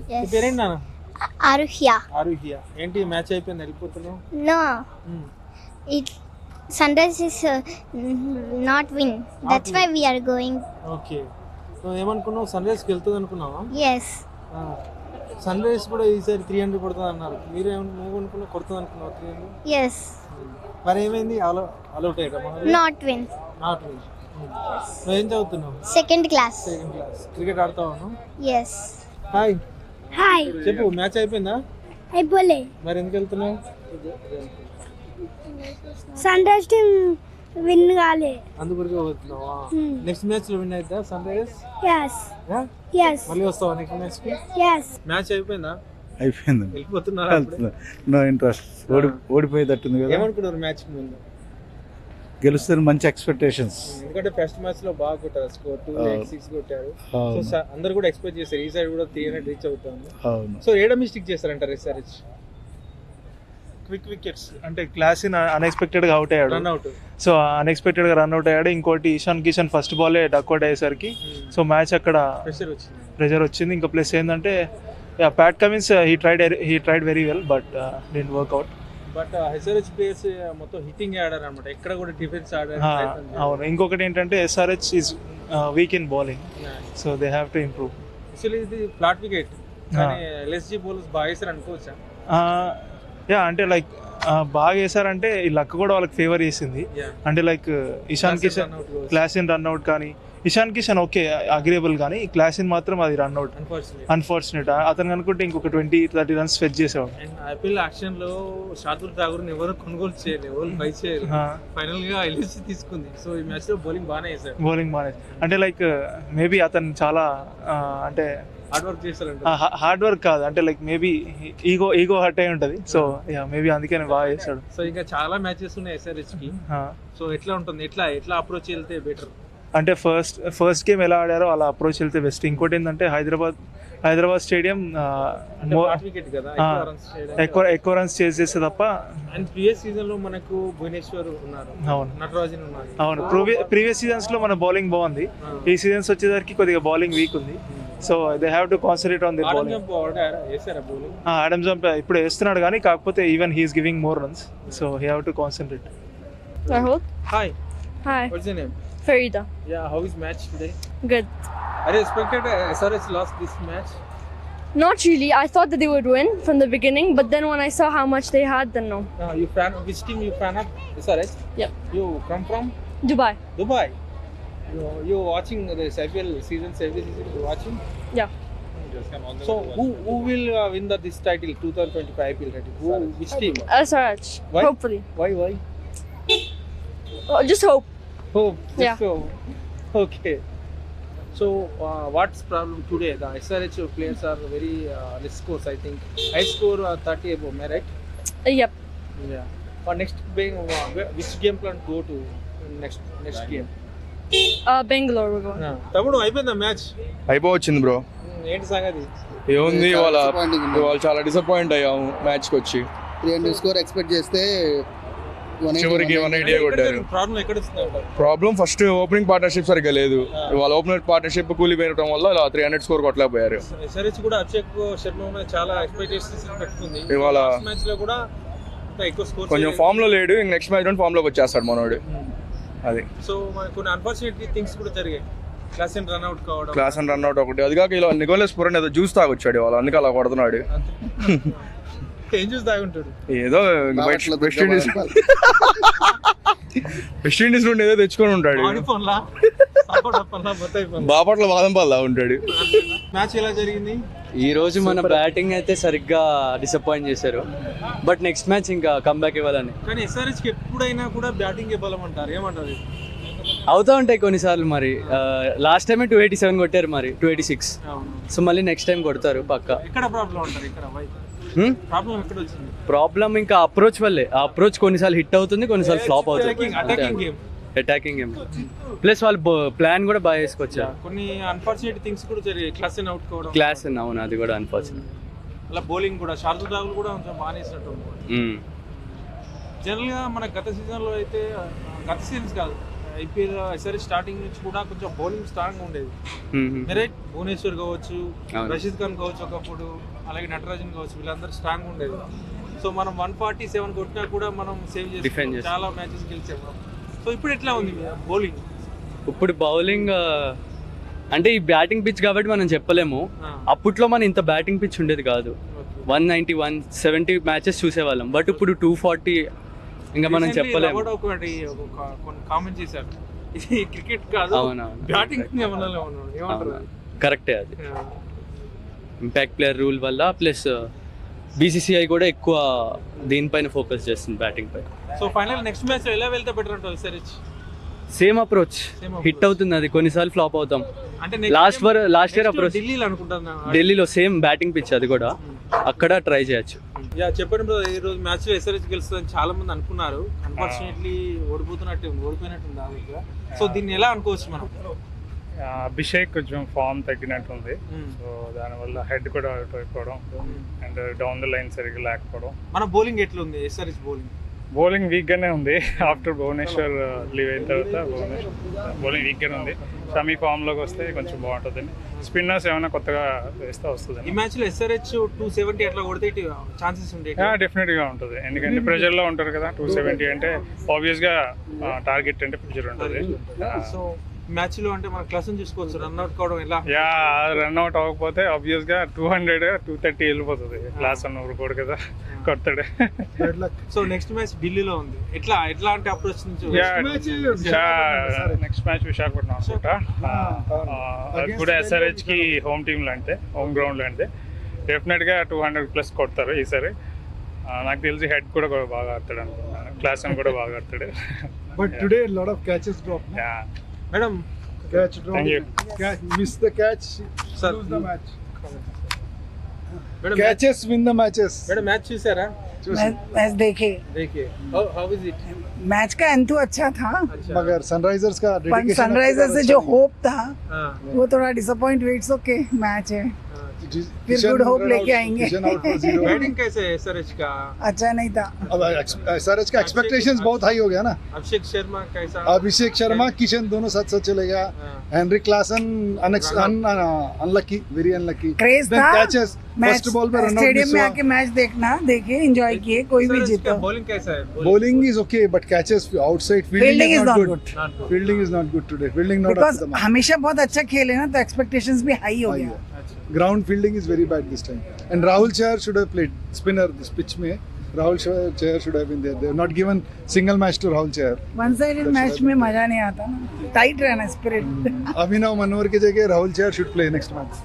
నీ పేరేంటి నాన్న? Aruhya. ఆరుహ్య. ఏంటి మ్యాచ్ అయిపోయింది వెళ్ళిపోతున్నావు? No, it Sunrise is not win. That's why we are going. Okay. నువ్వు ఏమనుకున్నావు? సన్ రైజ్కి వెళ్తుంది అనుకున్నావా? Yes. సన్ రైజ్ కూడా ఈసారి 300 కొడుతుంది అన్నారు. నువ్వు అనుకున్నావు కొడుతుంది అనుకున్నావు 300? Yes. మరి ఏమైంది? అవుట్ అయ్యారా? Not win. Not win. నువ్వు ఏం చదువుతున్నావు? Second class. Second class. Cricket ఆడతావా నువ్వు? Yes. Hi, Hi. చెప్పు. మ్యాచ్ అయిపోయిందా? Bole. మరి ఎందుకు వెళ్తున్నావు? Sunrise team win gale. అందుకొరకు వెళ్తున్నావా? నెక్స్ట్ మ్యాచ్ లో విన్ అవుతా సన్ రైజ్? Yes. Yes. మళ్ళీ వస్తావా నెక్స్ట్ మ్యాచ్ కి? Yes. మ్యాచ్ అయిపోయిందా? అయిపోయింది. వెళ్ళిపోతున్నారా? No interest. ఓడిపోయేటట్టుంది కదా. ఏమనుకున్నారు మ్యాచ్ కి ముందు? గెలుస్తారు, మంచి ఎక్స్పెక్టేషన్స్. ఎందుకంటే ఫస్ట్ మ్యాచ్ లో బాగా కొట్టారు, స్కోర్ 286 కొట్టారు. సో అందరు కూడా ఎక్స్పెక్ట్ చేశారు ఈ సైడ్ కూడా 300 రీచ్ అవుతుంది. అవును. సో ఏడ మిస్టేక్ చేశారంటారు ఎస్ఆర్హెచ్? క్విక్ వికెట్స్ అంటే క్లాసిన్ అన్ఎక్స్పెక్టెడ్ గా అవుట్ అయ్యాడు. Run out. సో అన్ఎక్స్పెక్టెడ్ గా రన్ అవుట్ అయ్యాడు. ఇంకోటి ఇషాన్ కిషన్ ఫస్ట్ బాలే డక్అవుట్ అయ్యేసరికి సో మ్యాచ్ అక్కడ ప్రెషర్ వచ్చింది. ఇంకా ప్లస్ ఏంటంటే Pat Cummins he tried very well but didn't work out. But SRH players మొత్తం హిట్టింగ్ ఆడారు అనమాట, ఎక్కడ కూడా డిఫెన్స్ ఆడారు. అవును. ఇంకొకటి ఏంటంటే SRH is week in bowling, so they have to improve. Actually ఇది ఫ్లాట్ వికెట్ కానీ ఎల్ఎస్జీ బౌలర్స్ బాగా వేసారు అనుకోవచ్చా? అంటే లైక్ బాగా వేసారంటే ఈ లక్ కూడా వాళ్ళకి ఫేవర్ చేసింది. అంటే like Ishan Kishan Klaasen run out కానీ, ఇషాన్ కిషన్ ఓకే అగ్రేబుల్ కానీ క్లాసిన్ మాత్రం అది రన్అట్ అన్ఫార్చునేట్. అతను అనుకుంటే ఇంకొక 20-30 రన్స్ ఫెచ్ చేసేవాడు. ఐపీఎల్ యాక్షన్ లో శార్దుల్ ఠాకూర్ ఎవరు కొనుగోలు చేయలేదు, ఎవరు బై చేయలేదు. ఫైనల్ గా ఎల్ఎస్జీ తీసుకుంది. సో ఈ మ్యాచ్ లో బౌలింగ్ బాగానే వేసాడు. బౌలింగ్ బాగానే అంటే లైక్ మేబీ అతను చాలా అంటే హార్డ్ వర్క్ చేశారంట. హార్డ్ వర్క్ కాదు అంటే లైక్ మేబీ ఈగో హర్ట్ అయి ఉంటుంది. సో మేబీ అందుకని బాగా చేస్తాడు. సో ఇంకా చాలా మ్యాచెస్ ఉన్నాయి ఎస్ఆర్హెచ్ కి. సో ఎట్లా ఉంటుంది, ఎట్లా అప్రోచ్ వెళ్తే బెటర్? అంటే ఫస్ట్ గేమ్ ఎలా ఆడారో అలా అప్రోచ్ వెళ్తే బెస్ట్. ఇంకోటి ఏంటంటే హైదరాబాద్ స్టేడియం ఎక్కువ రన్స్ చేస్ చేస్తే తప్ప. అండ్ ప్రీవియస్ సీజన్ లో మనకు భువనేశ్వర్ ఉన్నారు, అవును, నటరాజన్ ఉన్నారు. అవును, ప్రీవియస్ సీజన్స్ లో మన బౌలింగ్ బాగుంది. ఈ సీజన్స్ వచ్చేసరికి కొద్దిగా బౌలింగ్ వీక్ ఉంది. So they have to concentrate on the bowling. Adam Zampa ఇప్పుడు వేస్తున్నాడు కానీ కాకపోతే even he's giving more runs, so he have to concentrate. Rahul. Hi. Hi. What's your name? Farida. Yeah, how is match today? Good. Are you expected SRH lost this match? Not really. I thought that they would win from the beginning, but then when I saw how much they had, then no. You fan which team you fan of? SRH? Yep. You come from? Dubai. Dubai. You watching this IPL season, every season you watching? Yeah. So who will win this title, 2025 IPL title? Which team? SRH. Why? Hopefully. Why? Just hope. Hope. Yeah. So, okay. So what's problem today? The SRH players are very less scores. I think I score 30 above. Am I right? Yep. Yeah. For next game, which game plan go to next game? Bangalore we're going. తమ్ముడు అయిపోయిందా match? అయిపోవచ్చింది bro. ఏంటి సంగతి? ఏముంది ఇవాళ చాలా disappoint అయ్యాము మ్యాచ్కి వచ్చి. 300 స్కోర్ ఎక్స్పెక్ట్ చేస్తే చివరికి 180 కొట్టారు. ప్రాబ్లం ఎక్కడ వస్తుంది? ప్రాబ్లం ఫస్ట్ ఓపెనింగ్ పార్ట్నర్షిప్ సరిగ్గా లేదు. వాళ్ళ ఓపెనర్ పార్ట్నర్షిప్ కూలిపోయడం వల్ల 300 స్కోర్ కొట్టలేకపోయారు. ఎస్ఆర్హెచ్ కూడా అభిషేక్ శర్మ మీద చాలా ఎక్స్పెక్టేషన్స్ పెట్టుకుంది. ఇవాళ మ్యాచ్ లో కూడా ఎక్కువ స్కోర్ కొంచెం ఫామ్ లో లేడు. నెక్స్ట్ మ్యాచ్ లో ఫామ్ లోకి వచ్చేస్తాడు మనోడు. అది సో కొన్ని అన్ఫార్చునేట్ థింగ్స్ కూడా జరిగాయి. క్లాస్ అండ్ రన్ అవుట్ ఒకటి. అది కాక ఇలా నికోలస్ పురన్ ఏదో జ్యూస్ తాగొచ్చాడు వాళ్ళు, అందుకే అలా కొడుతున్నాడు. ఏం జ్యూస్ తాగుంటాడు? ఏదో వెస్ట్ ఇండీస్ నుండి ఏదో తెచ్చుకొని ఉంటాడు. బాపట్ల బాదం పల్లా ఉంటాడు. మ్యాచ్ ఎలా జరిగింది? ఈ రోజు మన బ్యాటింగ్ అయితే సరిగ్గా డిసప్పాయింట్ చేశారు, బట్ నెక్స్ట్ మ్యాచ్ ఇంకా కంబ్యాక్ ఇవ్వాలని. కానీ ఎస్ఆర్హెచ్ కి ఎప్పుడైనా కూడా బ్యాటింగ్ ఇవ్వాలంటారు, ఏమంటారు? అవుతా ఉంటాయి కొన్నిసార్లు. మరి లాస్ట్ టైమే 287 కొట్టారు, మరి 286. సో మళ్ళీ నెక్స్ట్ టైం కొడతారు పక్కా. ఎక్కడ ప్రాబ్లం అంటారు? ఇక్కడ ప్రాబ్లం ఎక్కడ వచ్చింది? ప్రాబ్లం ఇంకా అప్రోచ్ వల్లే. ఆ అప్రోచ్ కొన్నిసార్లు హిట్ అవుతుంది, కొన్నిసార్లు ఫ్లాప్ అవుతుంది. అటాకింగ్ గేమ్ ప్లస్ వాళ్ళు ప్లాన్ కూడా బాగా వేసుకొచ్చారు. కొన్ని అన్ఫార్చునేట్ థింగ్స్ కూడా జరిగాయి. క్లాస్ అవును, అది కూడా అన్ఫార్చునేట్. అలా బౌలింగ్ కూడా శార్దుల్ ఠాకూర్ కూడా కొంచెం బాగా వేసినట్టు. జనరల్గా మన గత సీజన్లో అయితే, గత సీజన్స్ కాదు ఐపీఎల్ ఎస్ఆర్హెచ్ స్టార్టింగ్ నుంచి కూడా కొంచెం బౌలింగ్ స్ట్రాంగ్ ఉండేది. రైట్, భువనేశ్వర్ కావచ్చు, అవును. రషీద్ ఖాన్ కావచ్చు ఒకప్పుడు, అలాగే నటరాజన్ కావచ్చు, వీళ్ళందరూ స్ట్రాంగ్ ఉండేది. సో మనం 147 కొట్టినా కూడా మనం సేవ్ Defend చేసి చాలా మ్యాచెస్ గెలిచాము. సో ఇప్పుడు ఎట్లా ఉంది బౌలింగ్? ఇప్పుడు బౌలింగ్ అంటే ఈ బ్యాటింగ్ పిచ్ కాబట్టి మనం చెప్పలేము. అప్పట్లో మన ఇంత బ్యాటింగ్ పిచ్ ఉండేది కాదు. 190 170 మ్యాచెస్ చూసేవాళ్ళం, బట్ ఇప్పుడు 240 ఇంకా మనం చెప్పలేము. ఒకటి కొన్ని కామెంట్ చేశారు, ఇది క్రికెట్ కాదు, అవునవును, బ్యాటింగ్ ఏమంటారు? కరెక్టే. అది ఇంపాక్ట్ ప్లేయర్ రూల్ వల్ల, ప్లస్ బీసీసీఐ కూడా ఎక్కువ దీనిపైన ఫోకస్ చేస్తుంది, బ్యాటింగ్ పైన. సో ఫైనల్ నెక్స్ట్ మ్యాచ్ ఎలా వెళ్తే బెటర్ అంటారు SRH? Same approach, Same hit approach. అవుతుంది అది, కొన్నిసార్లు ఫ్లాప్ అవుతాం. అంటే లాస్ట్ ఇయర్ అప్రోచ్ ఢిల్లీలో అనుకుంటున్నా. ఢిల్లీలో సేమ్ బ్యాటింగ్ పిచ్, అది కూడా అక్కడ ట్రై చేయొచ్చు. యా, చెప్పండి బ్రదర్, ఈ రోజు మ్యాచ్ లో ఎస్ఆర్హెచ్ గెలుస్తుందని చాలా మంది అనుకున్నారు. అన్ఫార్చునేట్లీ ఓడిపోయినట్టుంది దాదాపుగా. సో దీన్ని ఎలా అనుకోవచ్చు మనం? అభిషేక్ కొంచెం ఫామ్ తగ్గినట్టుంది, సో దానివల్ల హెడ్ కూడా అవుట్ అయిపోవడం అండ్ డౌన్ ద లైన్ సరిగ్గా లేకపోవడం. మన బౌలింగ్ ఎట్లుంది ఎస్ఆర్హెచ్ బౌలింగ్? బౌలింగ్ వీక్గానే ఉంది. ఆఫ్టర్ భువనేశ్వర్ లీవ్ అయిన తర్వాత బౌలింగ్ వీక్గానే ఉంది. షమీ ఫామ్లోకి వస్తే కొంచెం బాగుంటుందని, స్పిన్నర్స్ ఏమైనా కొత్తగా వేస్తే వస్తుంది. ఈ మ్యాచ్ లో ఎస్ఆర్హెచ్ 270 అట్లా కొడితే ఛాన్సెస్ ఉంటాయి. డెఫినెట్గా ఉంటుంది, ఎందుకంటే ప్రెజర్లో ఉంటారు కదా. 270 అంటే ఆబ్వియస్గా టార్గెట్ అంటే ప్రెజర్ ఉంటుంది. సో మ్యాచ్ లో అంటే మన క్లాస్ చూసుకోవచ్చు, రన్అట్ కావడం ఎలా? రన్అట్ అవ్వకపోతే ఆబ్వియస్గా 200 230 వెళ్ళిపోతుంది. క్లాస్ అన్న ఊరుకోడు కదా, కొడతాడు. సో నెక్స్ట్ మ్యాచ్ ఢిల్లీలో ఉంది, ఎట్లా అంటే అప్రోచ్ నుంచి? నెక్స్ట్ మ్యాచ్ విశాఖపట్నం అనుకుంటా. అది కూడా ఎస్ఆర్హెచ్ కి హోమ్ టీమ్ లాంటిదే, హోమ్ గ్రౌండ్ లాంటిదే. డెఫినెట్గా 200+ కొడతారు ఈసారి. నాకు తెలిసి హెడ్ కూడా బాగా ఆడతాడు అనుకుంటున్నాను, క్లాస్ అని కూడా బాగా ఆడతాడు. But today lot of catches drop. Madam, catch drop. Thank you. Miss the catch, Sir. lose the match. Madam, Catches win the matches. Madam match చూసారా? मैच देखे, देखिए, हाउ इज इट? मैच का enthu अच्छा था, मगर Sunrisers का पर dedication Sunrisers से अच्छा जो नहीं। होप था हाँ, वो थोड़ा डिसअपॉइंट हुआ. इट्स ओके, मैच है, Ji- फिर Kishan good hope run लेके out- आएंगे. Kishan out for 0. बैटिंग कैसे है एसआरएच का? अच्छा नहीं था. अब SRH का एक्सपेक्टेशंस बहुत हाई हो गया ना. अभिषेक शर्मा कैसा? अभिषेक शर्मा, किशन दोनों साथ साथ चलेगा. हाँ, Henry Klaasen unlucky, very unlucky. Craze था कैचेस मैच, फर्स्ट बॉल पे रन स्टेडियम में आउट. आके मैच देखना, देखे, एंजॉय किए, कोई भी SRH का जीतो. बॉलिंग कैसा है? Bowling is okay, but catches outside fielding is not good, Not good. Fielding is not good today. Fielding not up because to the mark. हमेशा बहुत अच्छा खेले ना, तो एक्सपेक्टेशंस भी हाई हो गया. अच्छा. Ground fielding is very bad this time. And Rahul Chahar should have played spinner this pitch में. Rahul Chahar should have been there. They have not given single match to Rahul Chahar. One sided match में मजा नहीं आता ना, tight रहना spirit. Abhinav Manohar की जगह Rahul Chahar should play next match.